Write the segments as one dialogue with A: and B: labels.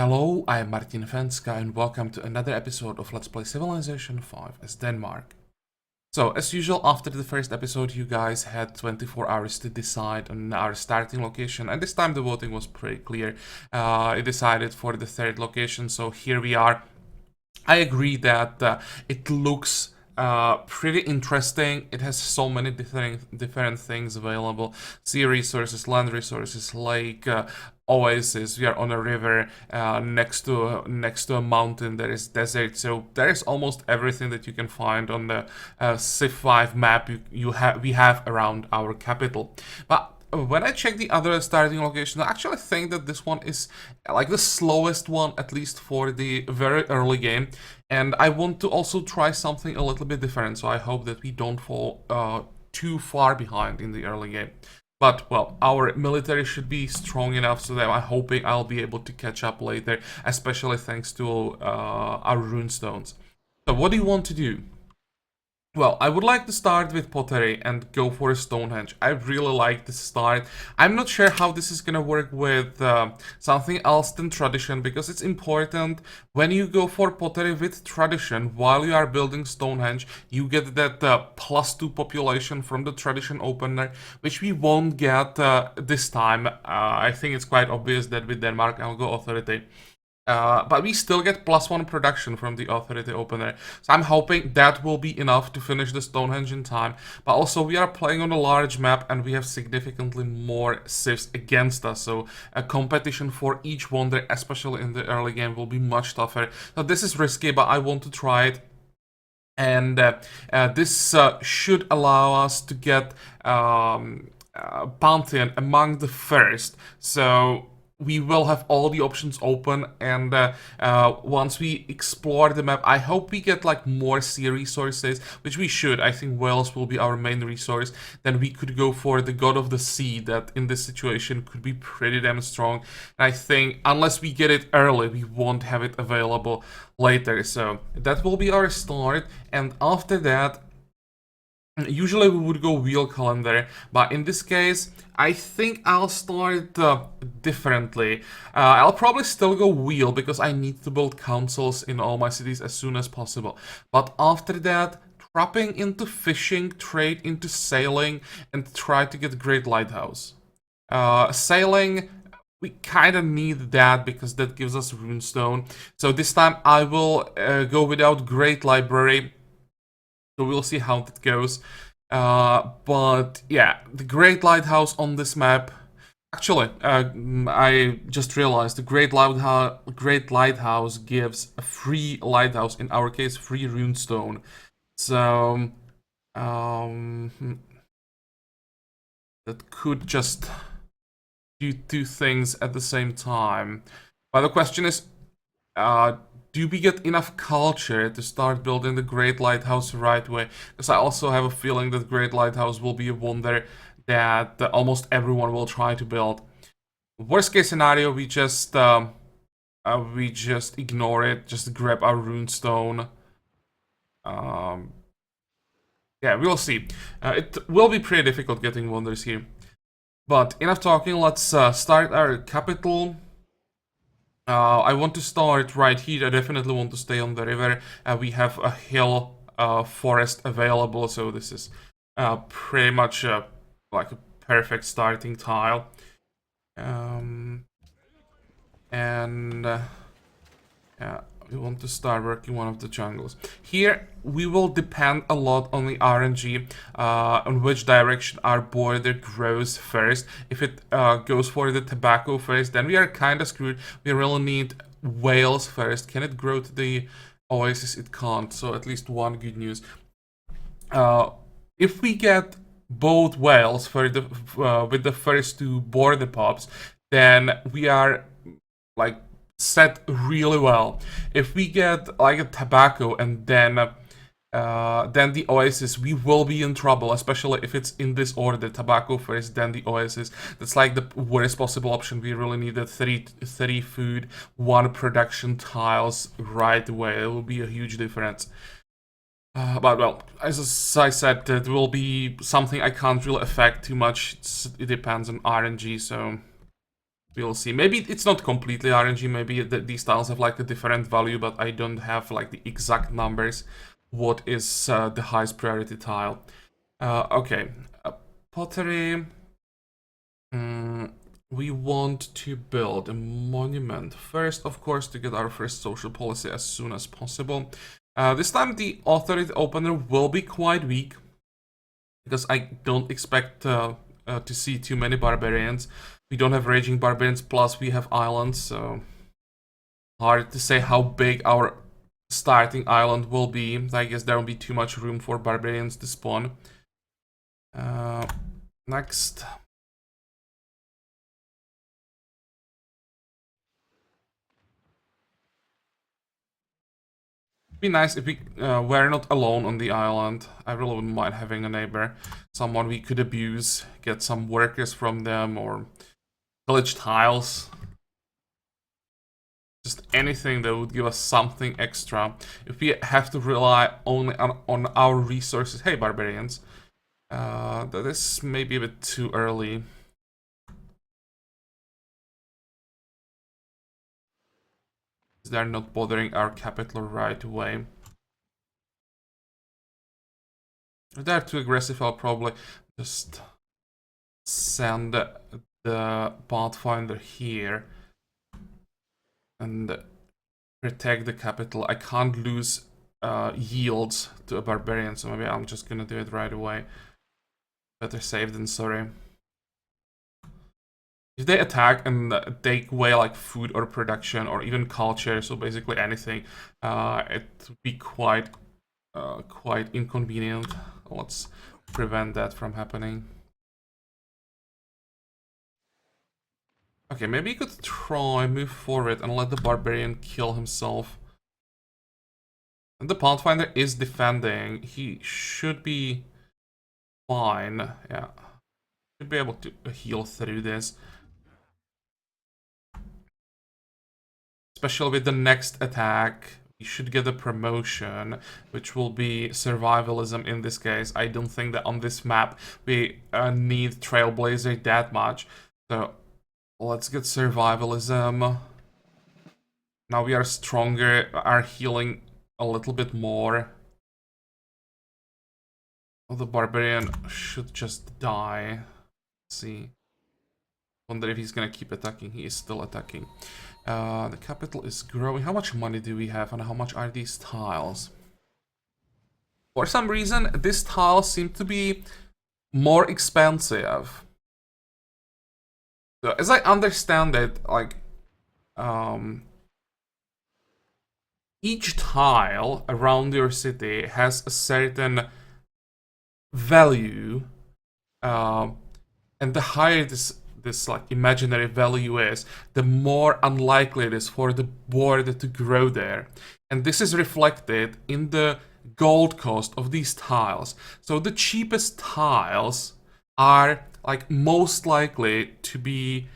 A: Hello, I'm Martin Fencka and welcome to another episode of Let's Play Civilization 5 as Denmark. So, as usual, after the first episode, you guys had 24 hours to decide on our starting location, and this time the voting was pretty clear. It decided for the third location, so here we are. I agree that it looks pretty interesting. It has so many different things available: sea resources, land resources, lake, oasis. We are on a river next to a mountain. There is desert, so there is almost everything that you can find on the Civ 5 map we have around our capital. But when I check the other starting locations, I actually think that this one is like the slowest one, at least for the very early game. And I want to also try something a little bit different, so I hope that we don't fall too far behind in the early game. But, well, our military should be strong enough, so that I'm hoping I'll be able to catch up later, especially thanks to our runestones. So what do you want to do? Well, I would like to start with pottery and go for a Stonehenge. I really like this start. I'm not sure how this is gonna work with something else than tradition, because it's important when you go for pottery with tradition while you are building Stonehenge, you get that +2 population from the tradition opener, which we won't get this time. I think it's quite obvious that with Denmark I'll go authority. But we still get +1 production from the authority opener, so I'm hoping that will be enough to finish the Stonehenge in time. But also we are playing on a large map and we have significantly more civs against us, so a competition for each wonder, especially in the early game, will be much tougher. So this is risky, but I want to try it. And this should allow us to get Pantheon among the first, so we will have all the options open. And once we explore the map, I hope we get like more sea resources, which we should. I think whales will be our main resource. Then we could go for the god of the sea, that in this situation could be pretty damn strong. And I think unless we get it early, we won't have it available later. So that will be our start, and after that, usually we would go wheel calendar, but in this case, I think I'll start differently. I'll probably still go wheel, because I need to build councils in all my cities as soon as possible. But after that, trapping into fishing, trade into sailing, and try to get Great Lighthouse. Sailing, we kind of need that, because that gives us runestone. So this time I will go without Great Library. So we'll see how that goes. But yeah, the Great Lighthouse on this map. Actually, I just realized the Great Lighthouse gives a free lighthouse, in our case, free runestone. So that could just do two things at the same time. But the question is, do we get enough culture to start building the Great Lighthouse right way? Because I also have a feeling that Great Lighthouse will be a wonder that almost everyone will try to build. Worst case scenario, we just ignore it, just grab our runestone. Yeah, we'll see. It will be pretty difficult getting wonders here. But enough talking, let's start our capital. I want to start right here. I definitely want to stay on the river. We have a hill forest available, so this is pretty much like a perfect starting tile. Yeah, we want to start working one of the jungles. Here, we will depend a lot on the RNG, on which direction our border grows first. If it goes for the tobacco first, then we are kind of screwed. We really need whales first. Can it grow to the oasis? It can't, so at least one good news. If we get both whales for with the first two border pops, then we are like set really well. If we get like a tobacco and then the oasis, we will be in trouble, especially if it's in this order: tobacco first, then the oasis. That's like the worst possible option. We really need 30 food, 1 production tiles right away. It will be a huge difference. But well, as I said, it will be something I can't really affect too much. It depends on RNG, so We'll see. Maybe it's not completely RNG. Maybe these tiles have like a different value, but I don't have like the exact numbers. What is the highest priority tile? Okay, pottery. We want to build a monument first, of course, to get our first social policy as soon as possible. This time the authority opener will be quite weak, because I don't expect to see too many barbarians. We don't have raging barbarians, plus we have islands, so hard to say how big our starting island will be. I guess there won't be too much room for barbarians to spawn. Next. Be nice if we were not alone on the island. I really wouldn't mind having a neighbor, someone we could abuse, get some workers from them, or village tiles. Just anything that would give us something extra. If we have to rely only on our resources, hey barbarians, that is maybe a bit too early. They're not bothering our capital right away. If they're too aggressive, I'll probably just send the Pathfinder here and protect the capital. I can't lose yields to a barbarian, so maybe I'm just gonna do it right away. Better safe than sorry. If they attack and take away like food or production or even culture, so basically anything, it would be quite inconvenient. Let's prevent that from happening. Okay, maybe you could try move forward and let the barbarian kill himself. And the Pathfinder is defending. He should be fine. Yeah, should be able to heal through this. Especially with the next attack, we should get a promotion, which will be survivalism in this case. I don't think that on this map we need Trailblazer that much. So let's get survivalism. Now we are stronger, are healing a little bit more. Oh, the barbarian should just die. Let's see. Wonder if he's gonna keep attacking. He is still attacking. The capital is growing. How much money do we have and how much are these tiles? For some reason, this tile seemed to be more expensive. So, as I understand it, like, each tile around your city has a certain value, and the higher this like imaginary value is, the more unlikely it is for the border to grow there. And this is reflected in the gold cost of these tiles. So the cheapest tiles are like most likely to be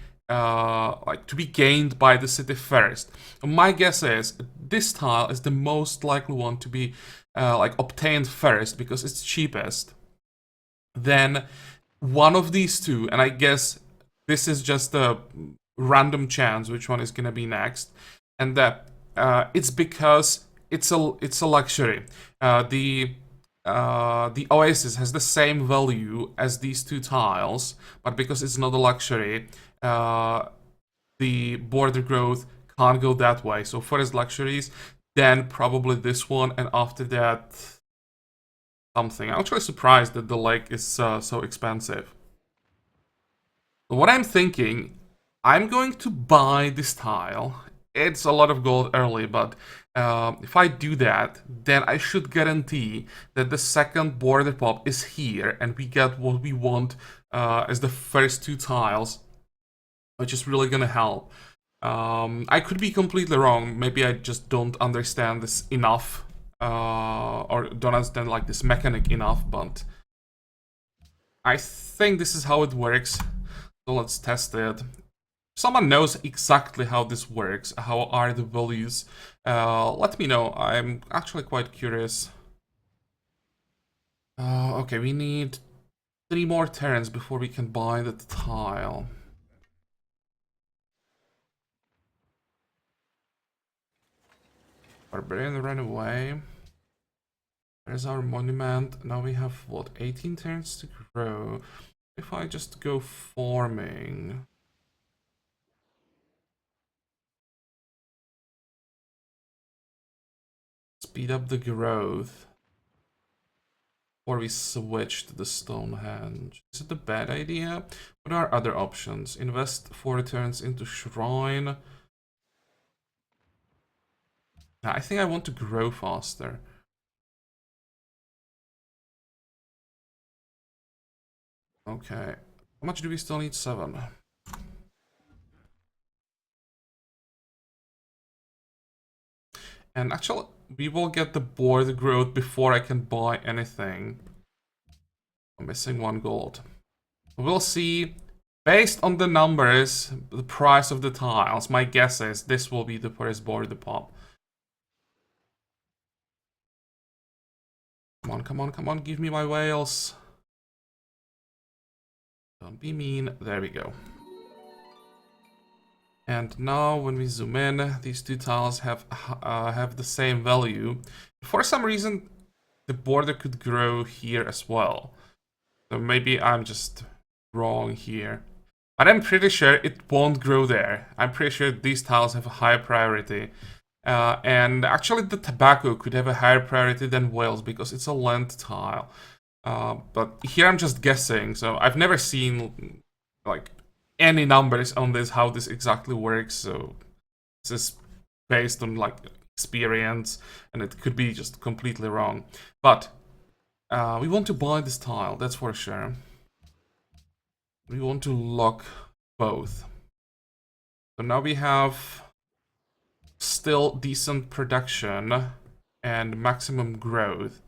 A: gained by the city first. My guess is this tile is the most likely one to be obtained first because it's cheapest. Then one of these two, and I guess this is just a random chance which one is gonna be next, and that it's because it's a luxury. The Oasis has the same value as these two tiles, but because it's not a luxury, the border growth can't go that way. So first luxuries, then probably this one, and after that something. I'm actually surprised that the lake is so expensive. What I'm thinking, I'm going to buy this tile. It's a lot of gold early, but if I do that, then I should guarantee that the second border pop is here, and we get what we want as the first two tiles, which is really gonna help. I could be completely wrong. Maybe I just don't understand this enough, or don't understand like this mechanic enough, but I think this is how it works. So let's test it. Someone knows exactly how this works, how are the values, let me know. I'm actually quite curious. Okay, we need 3 more turns before we can buy the tile. Barbarian ran away. There's our monument. Now we have, what, 18 turns to grow. If I just go farming... Speed up the growth. Or we switch to the Stonehenge. Is it a bad idea? What are other options? Invest 4 turns into Shrine. I think I want to grow faster. Okay. How much do we still need? 7. And actually, we will get the board growth before I can buy anything. I'm missing 1 gold. We'll see. Based on the numbers, the price of the tiles, my guess is this will be the first board to pop. Come on, come on, come on, give me my whales. Don't be mean. There we go. And now when we zoom in, these 2 tiles have the same value. For some reason, the border could grow here as well. So maybe I'm just wrong here. But I'm pretty sure it won't grow there. I'm pretty sure these tiles have a higher priority. And actually the tobacco could have a higher priority than whales because it's a land tile. But here I'm just guessing, so I've never seen like any numbers on this, how this exactly works, so this is based on like experience, and it could be just completely wrong. But we want to buy this tile, that's for sure. We want to lock both. So now we have still decent production and maximum growth.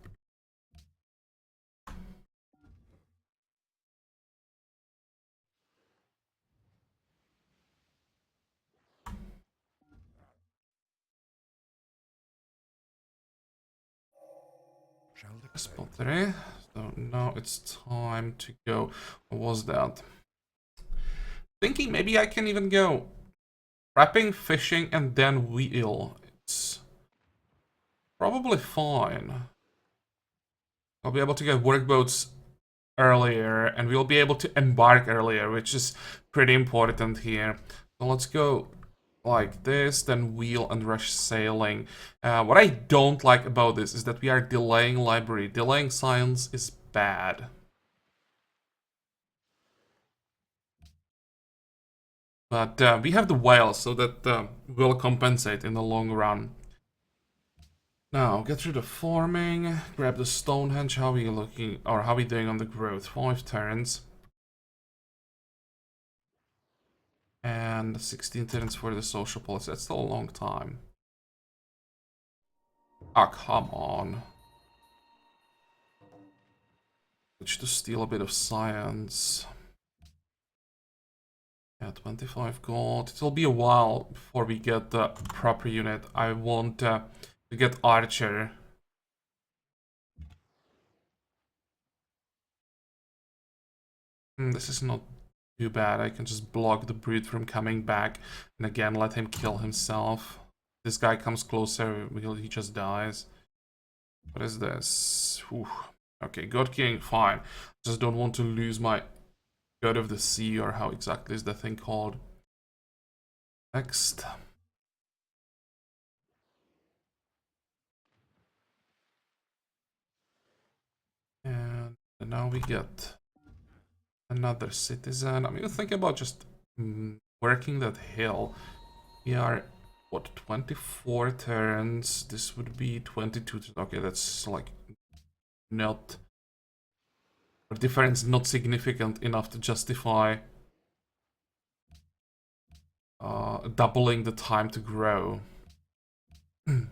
A: Spottery. So now it's time to go. What was that? Thinking maybe I can even go trapping, fishing, and then wheel. It's probably fine. I'll be able to get workboats earlier, and we'll be able to embark earlier, which is pretty important here. So let's go like this, then wheel and rush sailing. What I don't like about this is that we are delaying library. Delaying science is bad. But we have the whales, so that will compensate in the long run. Now, get through the farming, grab the Stonehenge. How are we looking, or how are we doing on the growth? 5 turns. And 16 turns for the social policy. That's still a long time. Ah, come on. Which to steal a bit of science. Yeah, 25 gold. It will be a while before we get the proper unit. I want to get Archer. This is not too bad. I can just block the brute from coming back. And again, let him kill himself. This guy comes closer, he just dies. What is this? Whew. Okay, God King, fine. Just don't want to lose my God of the Sea, or how exactly is that thing called? Next. And now we get another citizen. I'm even thinking about just working that hill. We are, what, 24 turns? This would be 22. Okay, that's like not... The difference not significant enough to justify doubling the time to grow. And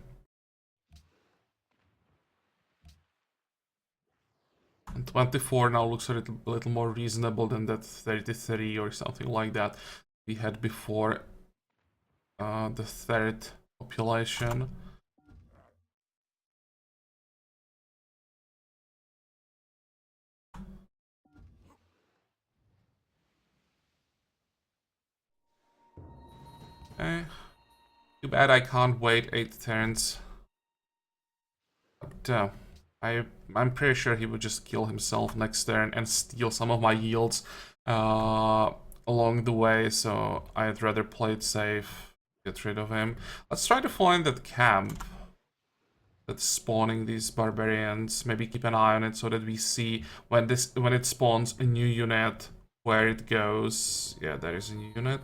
A: 24 now looks a little more reasonable than that 33 or something like that we had before the third population. Okay. Too bad I can't wait 8 turns. But I'm pretty sure he would just kill himself next turn and steal some of my yields along the way, so I'd rather play it safe, get rid of him. Let's try to find that camp that's spawning these barbarians. Maybe keep an eye on it so that we see when it spawns a new unit where it goes. Yeah, there is a new unit.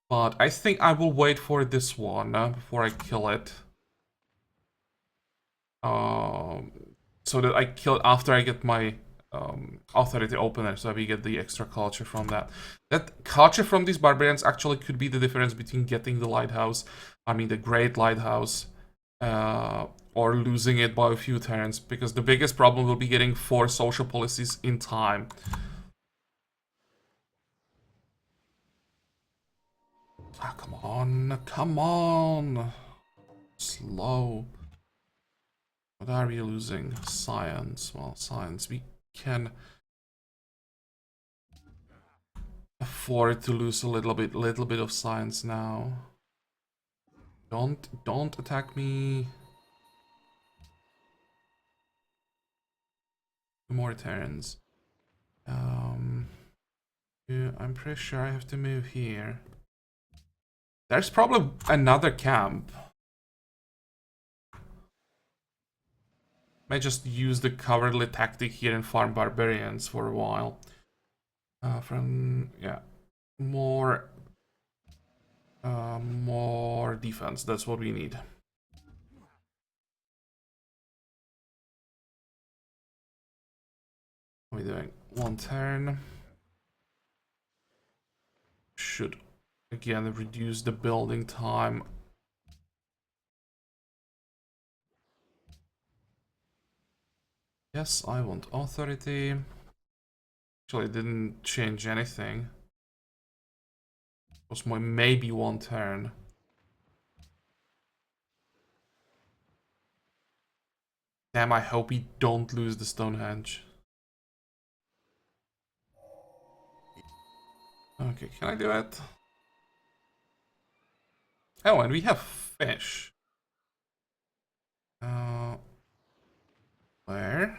A: But I think I will wait for this one before I kill it. So that I kill it after I get my authority opener, so we get the extra culture from that. That culture from these barbarians actually could be the difference between getting the lighthouse, I mean the great lighthouse, or losing it by a few turns, because the biggest problem will be getting 4 social policies in time. Ah, come on, come on! Slow. What are we losing? Science. Well, science. We can afford to lose a little bit of science now. Don't attack me. 2 more turns. Yeah, I'm pretty sure I have to move here. There's probably another camp. May just use the cowardly tactic here and farm barbarians for a while. Yeah, more defense. That's what we need. What are we doing? 1 turn. Should again reduce the building time. Yes, I want authority. Actually, it didn't change anything. It was my maybe 1 turn. Damn, I hope we don't lose the Stonehenge. Okay, can I do it? Oh, and we have fish. Where?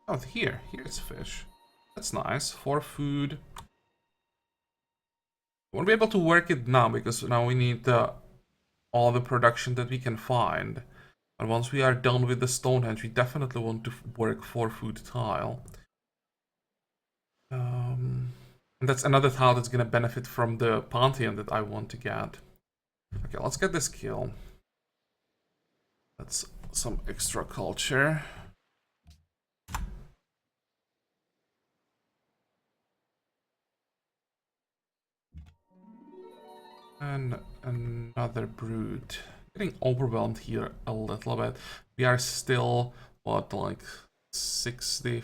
A: Oh, here. Here's fish. That's nice. For food. Won't be able to work it now because now we need all the production that we can find. And once we are done with the Stonehenge, we definitely want to work 4 food tile. And that's another tile that's gonna benefit from the Pantheon that I want to get. Okay, let's get this kill. That's some extra culture. And another brood. Getting overwhelmed here a little bit. We are still, what, like 60,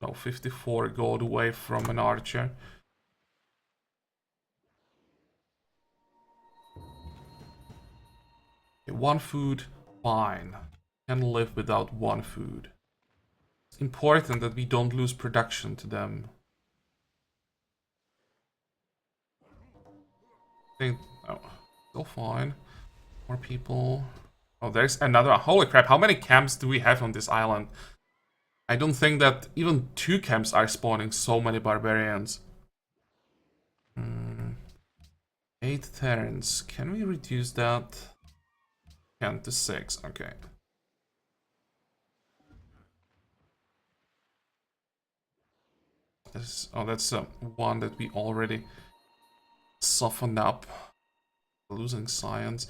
A: no, 54 gold away from an archer. Okay, 1 food, fine. Can live without 1 food. It's important that we don't lose production to them. I think, oh, still fine. More people. Oh, there's another. Holy crap, how many camps do we have on this island? I don't think that even 2 camps are spawning so many barbarians. 8 turns. Can we reduce that? 10 to 6. Okay. That's one that we already softened up. Losing science.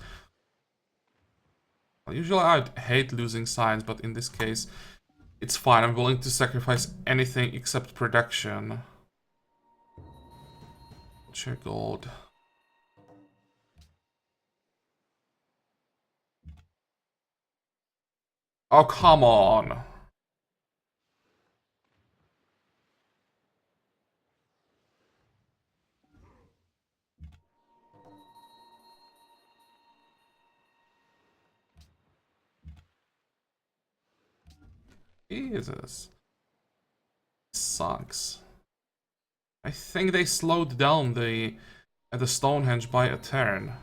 A: Well, usually I'd hate losing science, but in this case, it's fine. I'm willing to sacrifice anything except production. Check gold. Oh, come on. Jesus. Sucks. I think they slowed down the Stonehenge by a turn.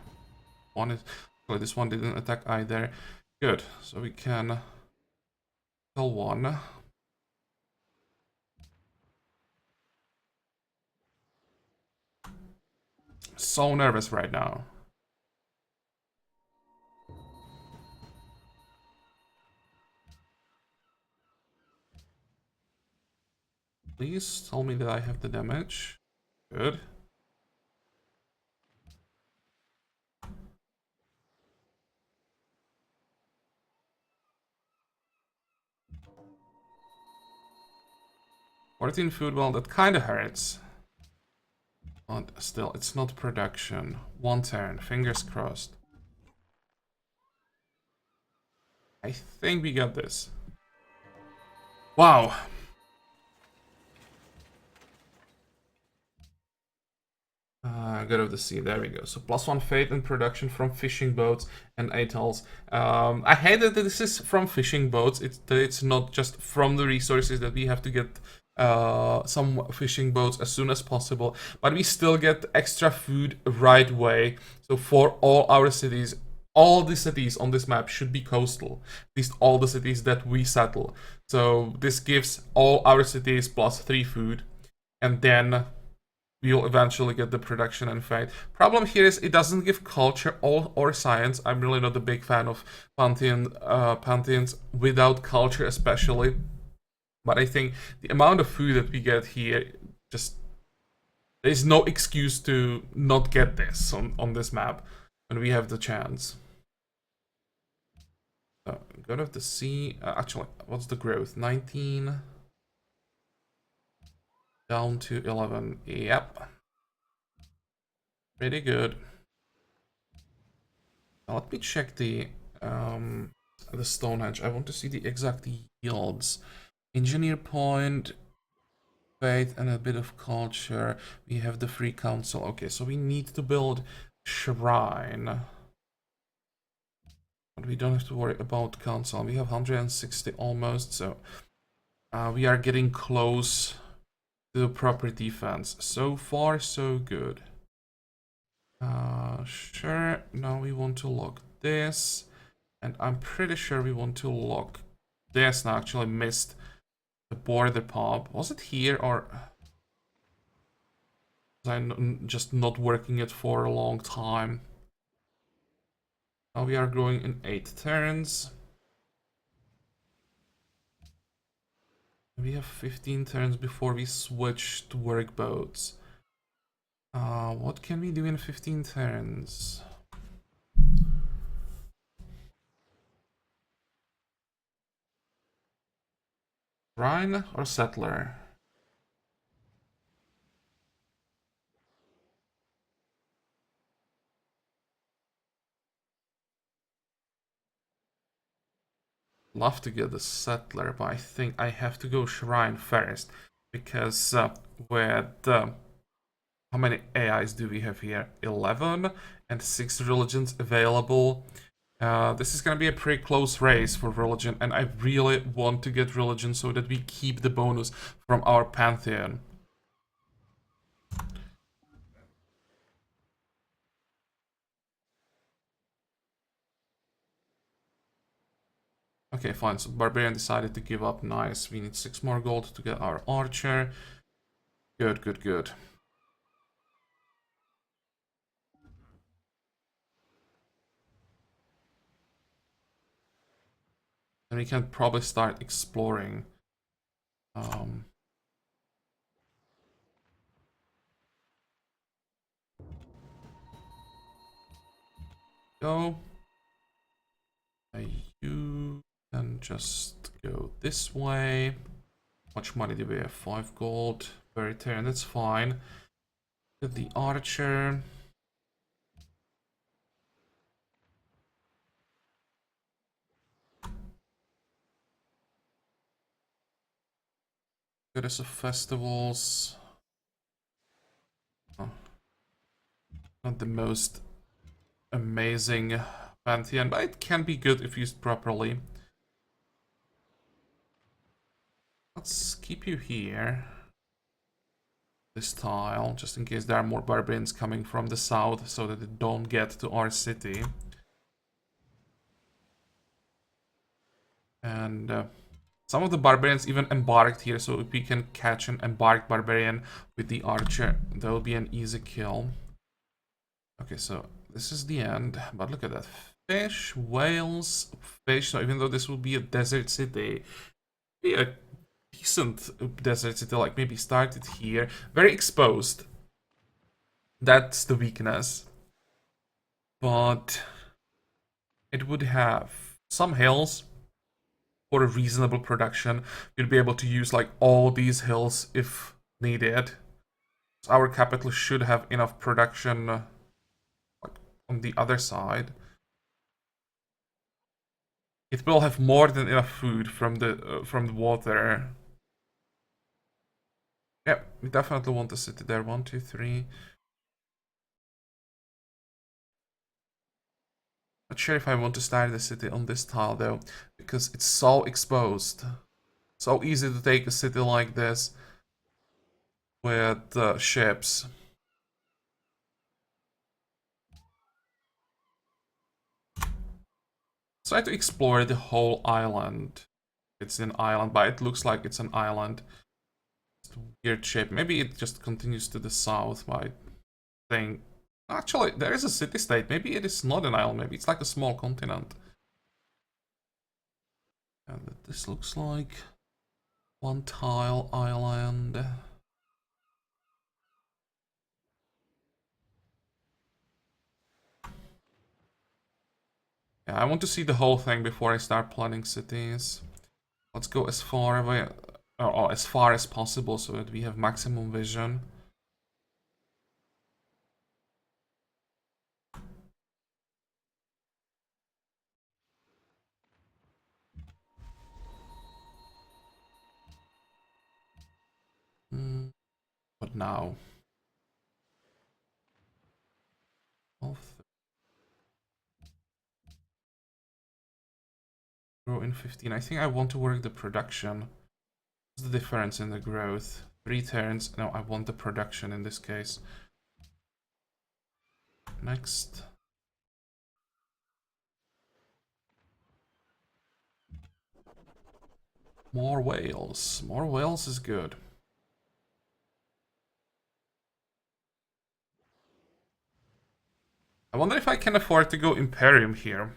A: Well, this one didn't attack either. Good, so we can kill one. So nervous right now. Please tell me that I have the damage. Good. $14 food, well, that kind of hurts. But still, it's not production. One turn, fingers crossed. I think we got this. Wow. God of the Sea, there we go. So +1 fate and production from fishing boats and atolls. I hate that this is from fishing boats. It's not just from the resources that we have to get some fishing boats as soon as possible, but we still get extra food right away. So for all our cities, all the cities on this map should be coastal. At least all the cities that we settle. So this gives all our cities +3 food, and then we'll eventually get the production and fact. Problem here is it doesn't give culture or science. I'm really not a big fan of pantheons without culture, especially. But I think the amount of food that we get here, just there's no excuse to not get this on this map when we have the chance. So, God of the Sea. Actually, what's the growth? 19 down to 11. Yep. Pretty good. Now let me check the Stonehenge. I want to see the exact yields. Engineer point, faith, and a bit of culture. We have the free council. Okay, so we need to build shrine. But we don't have to worry about council. We have 160 almost, so we are getting close to the proper defense. So far, so good. Sure, now we want to lock this. And I'm pretty sure we want to lock this. Now, actually missed the border pop. Was it here or was I just not working it for a long time? Now we are growing in 8 turns. We have 15 turns before we switch to work boats. What can we do in 15 turns? Shrine or settler? Love to get the settler, but I think I have to go shrine first because with how many AIs do we have here? 11 and 6 religions available. This is gonna be a pretty close race for religion, and I really want to get religion so that we keep the bonus from our pantheon. Okay, fine. So Barbarian decided to give up. Nice. We need 6 more gold to get our archer. Good, good, good. And we can probably start exploring. Go. You can just go this way. How much money do we have? 5 gold. Very turn, that's fine. Get the archer. Goddess of festivals. Oh. Not the most amazing pantheon, but it can be good if used properly. Let's keep you here. This tile, just in case there are more barbarians coming from the south, so that they don't get to our city. And some of the barbarians even embarked here, so if we can catch an embarked barbarian with the archer, that will be an easy kill. Okay, so this is the end, but look at that. Fish, whales, fish. So even though this will be a desert city, be a decent desert city, like maybe started here. Very exposed. That's the weakness. But it would have some hills for a reasonable production. You'd be able to use like all these hills if needed. So our capital should have enough production like, on the other side. It will have more than enough food from the water. Yeah, we definitely want a city there. 1, 2, 3. Not sure if I want to start the city on this tile though, because it's so exposed. So easy to take a city like this with ships. Try to explore the whole island. It's an island, but it looks like it's an island. It's a weird shape. Maybe it just continues to the south, my thing. Actually, there is a city-state. Maybe it is not an island. Maybe it's like a small continent. And this looks like one tile island. Yeah, I want to see the whole thing before I start planning cities. Let's go as far away, or as far as possible, so that we have maximum vision. But now, grow in 15. I think I want to work the production. What's the difference in the growth? 3 turns. No, I want the production in this case. Next. More whales. More whales is good. I wonder if I can afford to go Imperium here.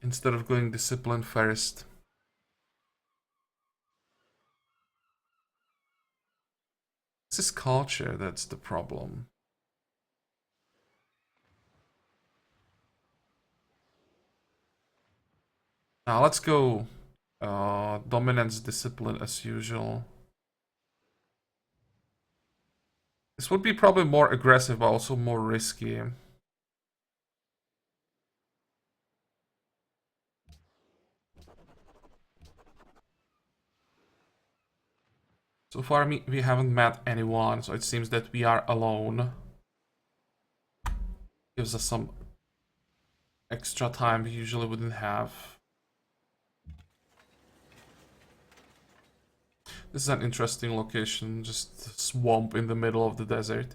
A: Instead of going Discipline first. This is culture, that's the problem. Now let's go Dominance Discipline as usual. This would be probably more aggressive, but also more risky. So far, we haven't met anyone, so it seems that we are alone. Gives us some extra time we usually wouldn't have. This is an interesting location, just swamp in the middle of the desert.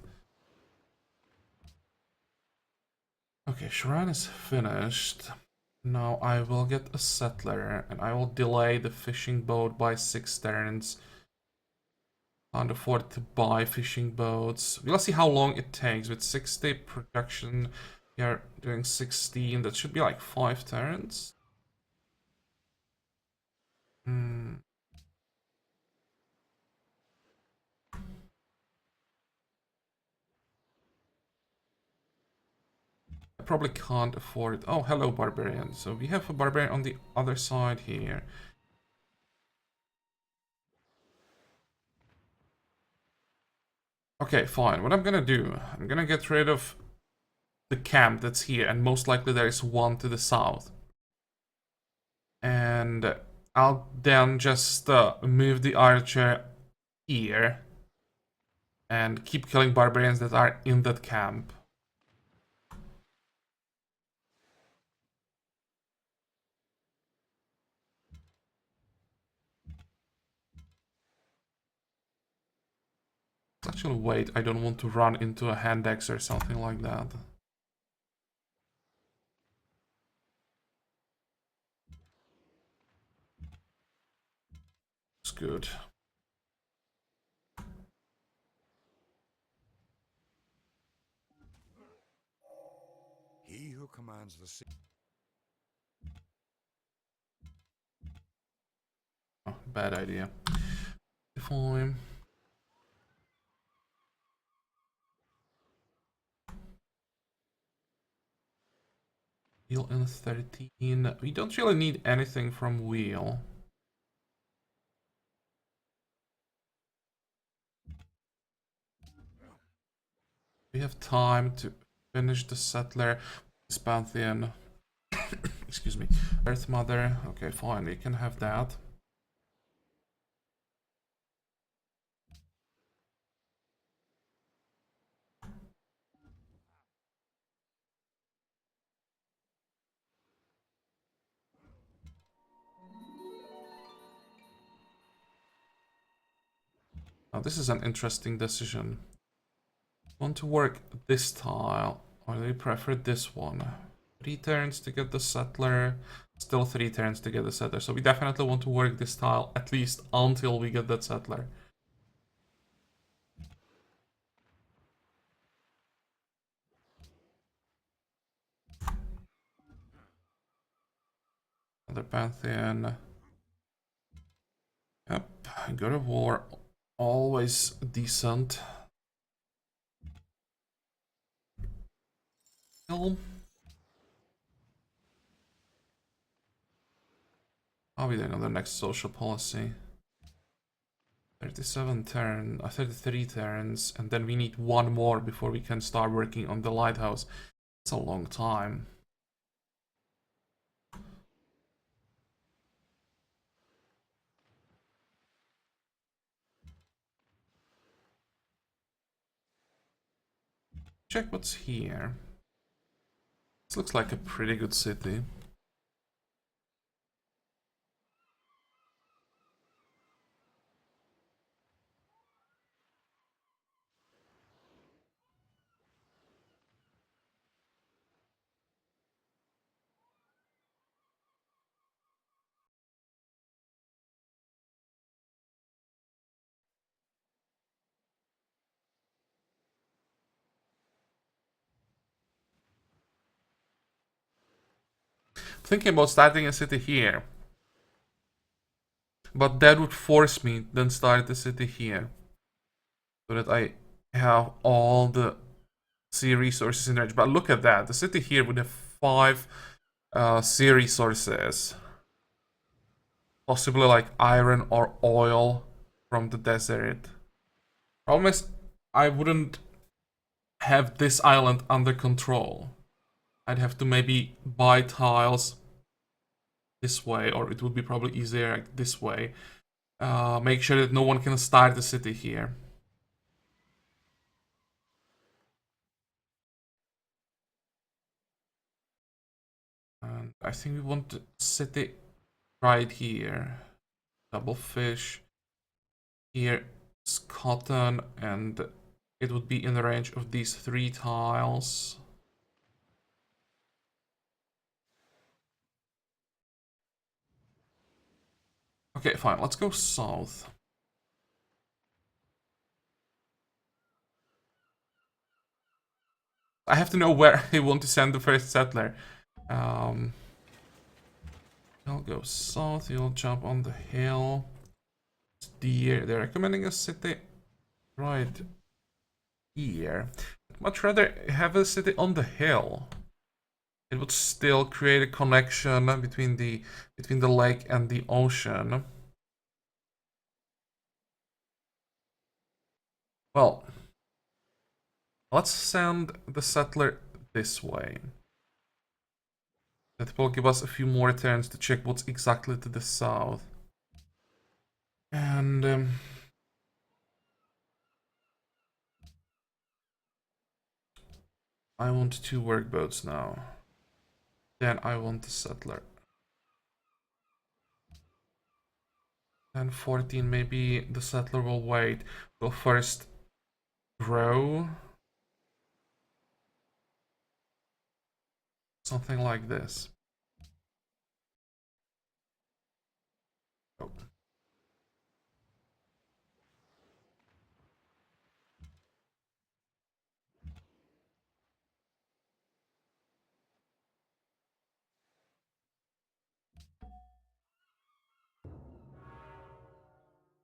A: Okay, shrine is finished. Now I will get a settler, and I will delay the fishing boat by 6 turns. Can't afford to buy fishing boats. We'll see how long it takes. With 60 production, we are doing 16. That should be like 5 turns. I probably can't afford it. Oh, hello, barbarian. So we have a barbarian on the other side here. Okay, fine. What I'm gonna do, I'm gonna get rid of the camp that's here, and most likely there is one to the south. And I'll then just move the archer here and keep killing barbarians that are in that camp. Actually, wait, I don't want to run into a hand axe or something like that. good.
B: He who commands the sea.
A: Oh, bad idea. Fine. Wheel in 13. We don't really need anything from wheel. We have time to finish the settler. This Pantheon. Excuse me. Earth Mother. Okay, fine. We can have that. Now, this is an interesting decision. Want to work this tile, or do you prefer this one? 3 turns to get the settler, still 3 turns to get the settler. So we definitely want to work this tile at least until we get that settler. Another Pantheon. Yep, God of War, always decent. How are we doing on the next social policy? 33 turns, and then we need one more before we can start working on the lighthouse. It's a long time. Check what's here. This looks like a pretty good city. Thinking about starting a city here. But that would force me then start the city here. So that I have all the sea resources in range. But look at that. The city here would have 5 sea resources. Possibly like iron or oil from the desert. Problem is, I wouldn't have this island under control. I'd have to maybe buy tiles this way, or it would be probably easier like this way. Make sure that no one can start the city here. And I think we want the city right here. Double fish. Here is cotton, and it would be in the range of these 3 tiles. Okay, fine. Let's go south. I have to know where I want to send the first settler. I'll go south. You'll jump on the hill. They're recommending a city right here. I'd much rather have a city on the hill. It would still create a connection between the lake and the ocean. Well, let's send the settler this way. That will give us a few more turns to check what's exactly to the south. And I want 2 workboats now. Then I want the settler. And 14, maybe the settler will wait. We'll first grow. Something like this. Oh.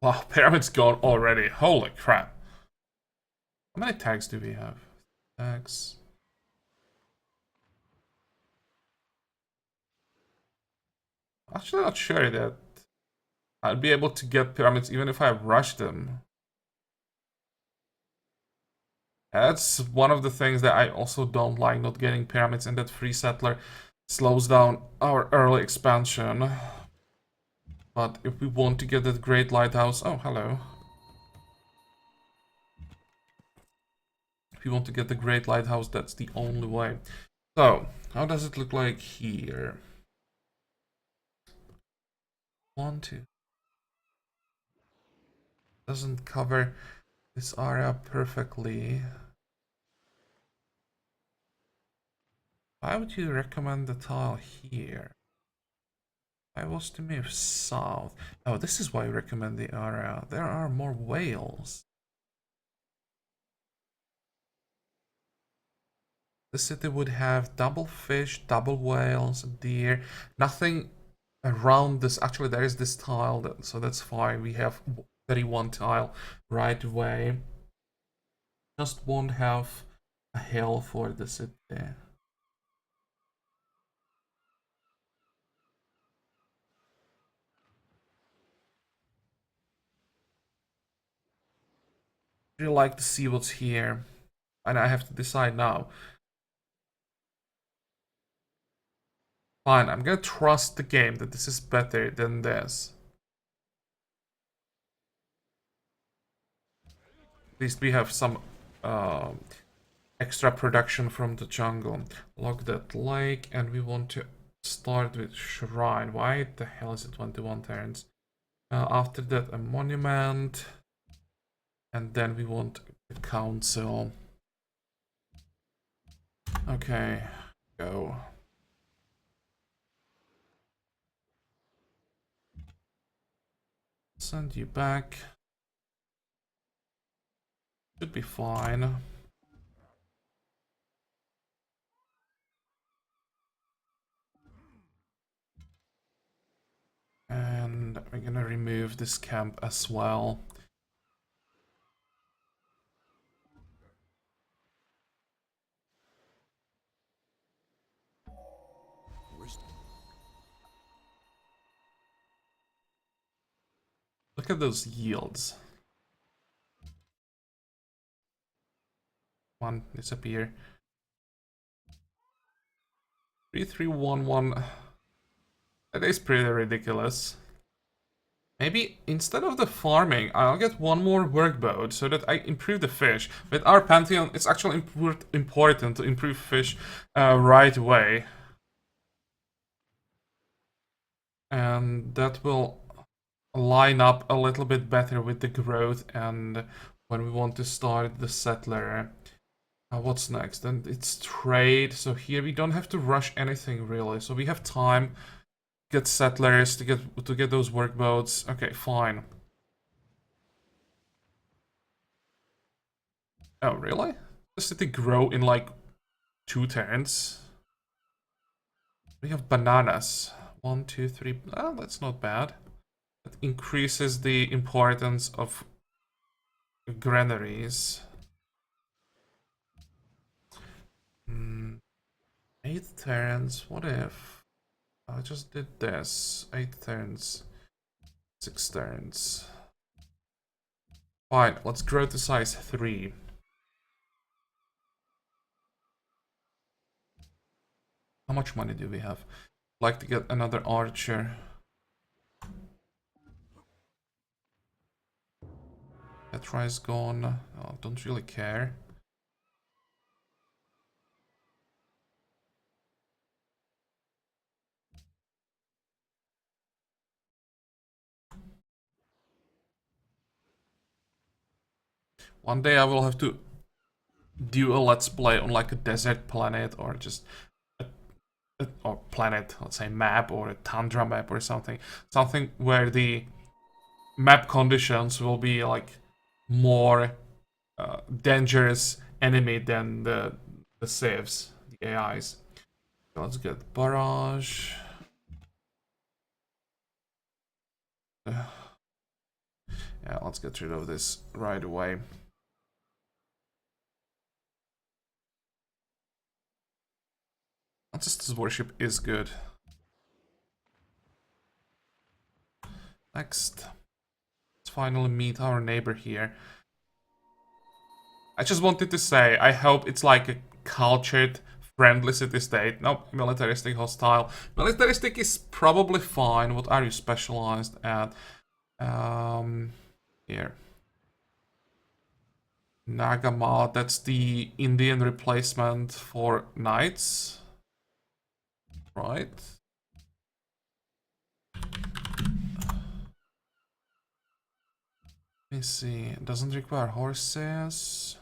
A: Wow, pyramid's gone already. Holy crap. How many tags do we have? Tags. Actually not sure that I'll be able to get pyramids even if I rush them. That's one of the things that I also don't like, not getting pyramids, and that free settler slows down our early expansion. But if we want to get that great lighthouse... Oh, hello. If we want to get the great lighthouse, that's the only way. So, how does it look like here? 1, 2. Doesn't cover this area perfectly. Why would you recommend the tile here? I was to move south. Oh, this is why you recommend the area. There are more whales. The city would have double fish, double whales, deer. Nothing around this. Actually, there is this tile, so that's fine. We have 31 tile right away. Just won't have a hill for the city. Really like to see what's here, and I have to decide now. Fine, I'm gonna trust the game that this is better than this. At least we have some extra production from the jungle. Log that lake, and we want to start with shrine. Why the hell is it 21 turns? After that, a monument, and then we want a council. Okay, go. Send you back. Should be fine. And we're gonna remove this camp as well. Look at those yields. One disappear. 3311. That is pretty ridiculous. Maybe instead of the farming, I'll get one more workboat so that I improve the fish. With our Pantheon, it's actually important to improve fish right away. And that will line up a little bit better with the growth and when we want to start the settler. What's next? And it's trade. So here we don't have to rush anything really. So we have time. Get settlers to get those workboats. Okay, fine. Oh, really? The city grow in like 2 turns. We have bananas. 1, 2, 3. Oh, that's not bad. That increases the importance of granaries. 8 turns. What if I just did this? 8 turns. 6 turns. Fine, let's grow to size 3. How much money do we have? Like to get another archer. Petra is gone. Oh, don't really care. One day I will have to do a let's play on like a desert planet or just or planet, let's say map or a tundra map or something. Something where the map conditions will be like more dangerous enemy than the civs, the AIs. So let's get barrage. Yeah, let's get rid of this right away. Ancestors worship is good. Next. Let's finally meet our neighbor here. I just wanted to say, I hope it's like a cultured, friendly city-state. Nope, militaristic, hostile. Militaristic is probably fine. What are you specialized at? Here. Nagama, that's the Indian replacement for knights. Right? Let me see. It doesn't require horses.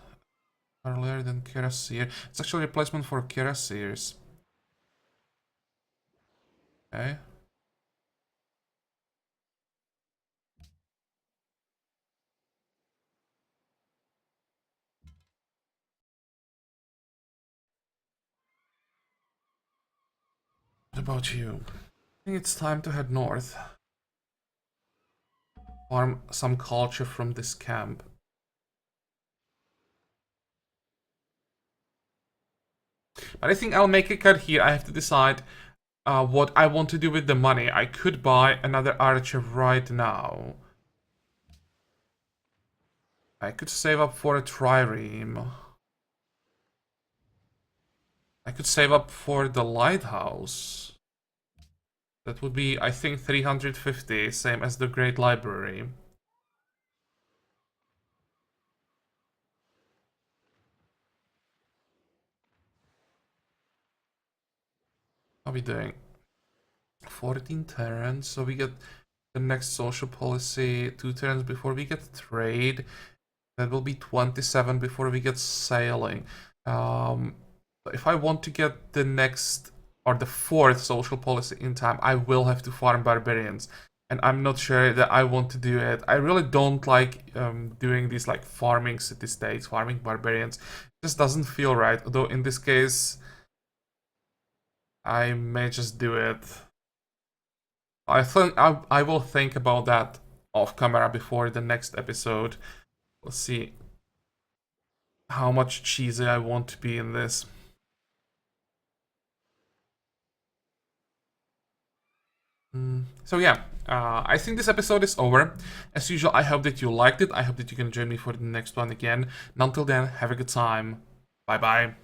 A: Earlier than Cuirassier. It's actually a replacement for Cuirassiers. Okay. What about you? I think it's time to head north. Farm some culture from this camp. But I think I'll make a cut here. I have to decide what I want to do with the money. I could buy another archer right now. I could save up for a trireme. I could save up for the lighthouse. That would be, I think, 350, same as the Great Library. How are we doing? 14 turns, so we get the next social policy 2 turns before we get trade. That will be 27 before we get sailing. If I want to get the next or the 4th social policy in time, I will have to farm barbarians. And I'm not sure that I want to do it. I really don't like doing these like farming city-states, farming barbarians. It just doesn't feel right. Although in this case, I may just do it. I think I will think about that off camera before the next episode. Let's see how much cheesy I want to be in this. So yeah, I think this episode is over. As usual, I hope that you liked it. I hope that you can join me for the next one again. And until then, have a good time. Bye bye.